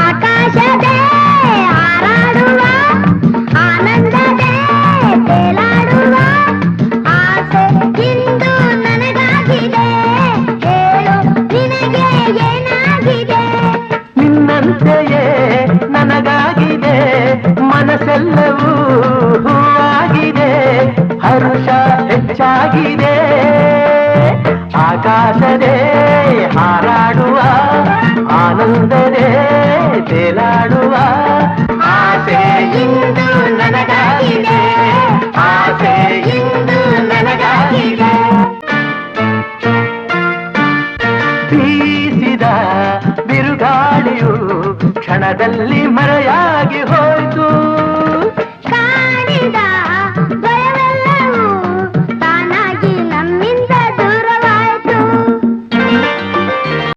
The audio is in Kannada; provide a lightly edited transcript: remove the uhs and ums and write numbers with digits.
ಆಕಾಶದೇ ಹಾರಾಡುವ ಆನಂದದೇ ತೇಲಾಡುವ ಆಸೆ ಇಂದು ನನಗಾಗಿದೆ, ಹೇಳು ನಿನಗೆ ಏನಾಗಿದೆ? ನಿನ್ನಂತೆಯೇ ನನಗಾಗಿದೆ, ಮನಸ್ಸೆಲ್ಲವೂ ಹೂವಾಗಿದೆ, ಹರುಷ ಹೆಚ್ಚಾಗಿದೆ. ಆಕಾಶದೇ ಹಾರಾಡುವ ಆನಂದದೇ ತೇಲಾಡುವ ಆಸೆ ಇಂದು ನನಗಾಗಿದೆ, ಆಸೆ ಇಂದು ನನಗಾಗಿದೆ. ಬೀಸಿದ ಬಿರುಗಾಳಿಯು ಕ್ಷಣದಲ್ಲಿ ಮರೆಯಾಗಿ ಹೋಯ್ತು.